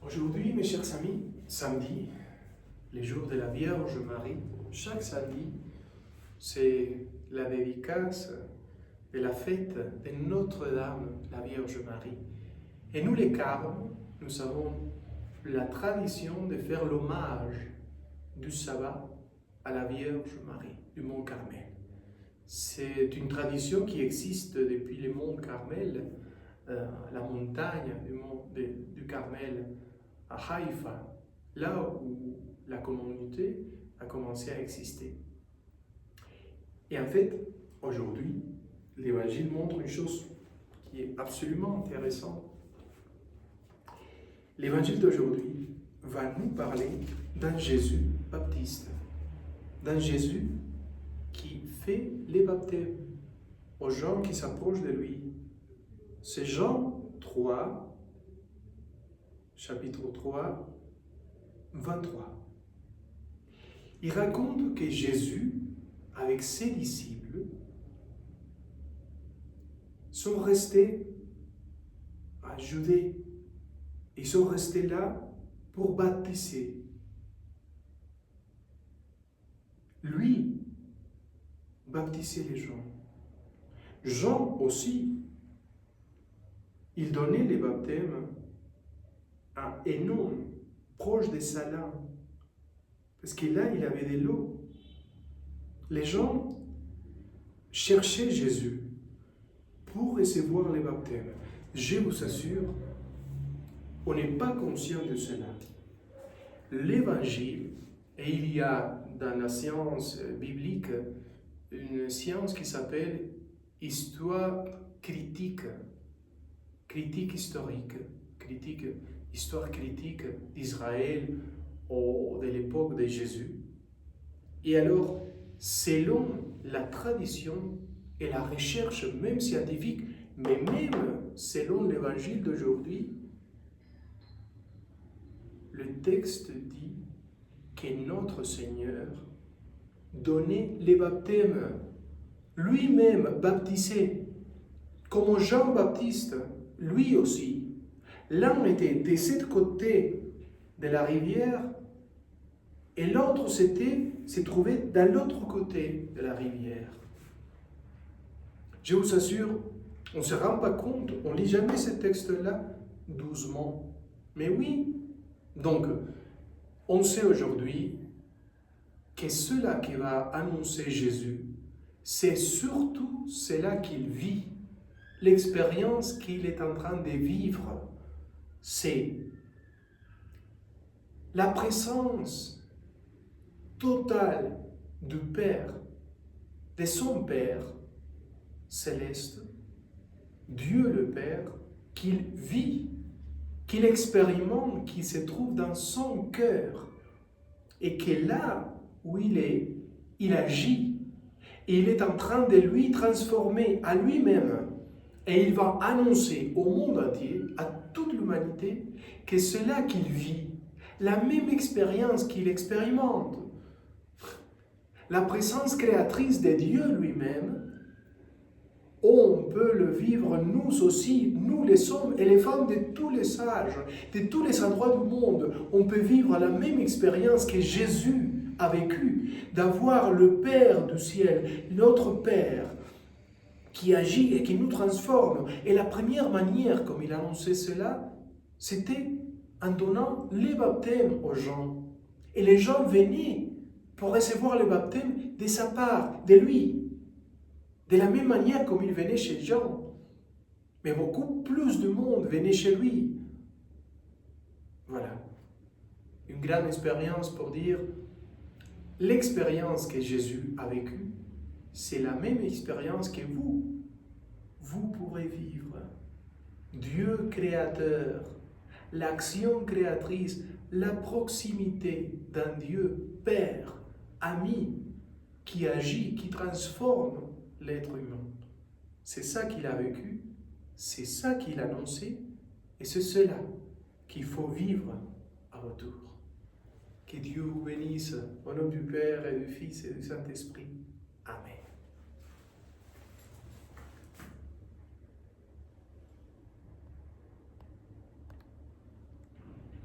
Aujourd'hui, mes chers amis, samedi, les jours de la Vierge Marie, chaque samedi, c'est la dédicace de la fête de Notre-Dame, la Vierge Marie. Et nous, les Carmes, nous avons la tradition de faire l'hommage du sabbat à la Vierge Marie, du Mont Carmel. C'est une tradition qui existe depuis le Mont Carmel, la montagne du Carmel à Haïfa, là où la communauté a commencé à exister. Et en fait, aujourd'hui, l'Évangile montre une chose qui est absolument intéressante. L'Évangile d'aujourd'hui va nous parler d'un Jésus baptiste, d'un Jésus qui fait les baptêmes aux gens qui s'approchent de lui. C'est Jean 3, chapitre 3, 23. Il raconte que Jésus, avec ses disciples, sont restés à Judée. Ils sont restés là pour baptiser. Lui, baptiser les gens. Jean aussi, il donnait les baptêmes à Hénon, proche de Salim, parce que là, il avait de l'eau. Les gens cherchaient Jésus pour recevoir les baptêmes. Je vous assure, on n'est pas conscient de cela. L'Évangile, et il y a dans la science biblique une science qui s'appelle histoire critique, critique historique, histoire critique d'Israël de l'époque de Jésus. Et alors, selon la tradition et la recherche même scientifique, mais même selon l'Évangile d'aujourd'hui, le texte dit que notre Seigneur donnait les baptêmes, lui-même baptisé, comme Jean-Baptiste, lui aussi. L'un était de ce côté de la rivière et l'autre se trouvait de l'autre côté de la rivière. Je vous assure, on ne se rend pas compte, on ne lit jamais ce texte-là doucement. Mais oui, donc, on sait aujourd'hui que cela qui va annoncer Jésus, c'est surtout cela qu'il vit, l'expérience qu'il est en train de vivre. C'est la présence totale du Père, de son Père céleste, Dieu le Père, qu'il vit, qu'il expérimente, qui se trouve dans son cœur, et que là où il est, il agit, et il est en train de lui transformer à lui-même, et il va annoncer au monde entier, à toute l'humanité, que cela qu'il vit, la même expérience qu'il expérimente, la présence créatrice de Dieu lui-même, on peut le vivre nous aussi, nous les hommes et les femmes de tous les âges, de tous les endroits du monde. On peut vivre la même expérience que Jésus a vécue, d'avoir le Père du ciel, notre Père, qui agit et qui nous transforme. Et la première manière, comme il annonçait cela, c'était en donnant les baptêmes aux gens. Et les gens venaient pour recevoir le baptême de sa part, de lui. De la même manière comme il venait chez Jean. Mais beaucoup plus de monde venait chez lui. Voilà. Une grande expérience pour dire, l'expérience que Jésus a vécue, c'est la même expérience que vous pourrez vivre. Dieu créateur, l'action créatrice, la proximité d'un Dieu Père, ami, qui agit, qui transforme l'être humain. C'est ça qu'il a vécu, c'est ça qu'il a annoncé, et c'est cela qu'il faut vivre à retour. Que Dieu vous bénisse, au nom du Père et du Fils et du Saint-Esprit. Amen.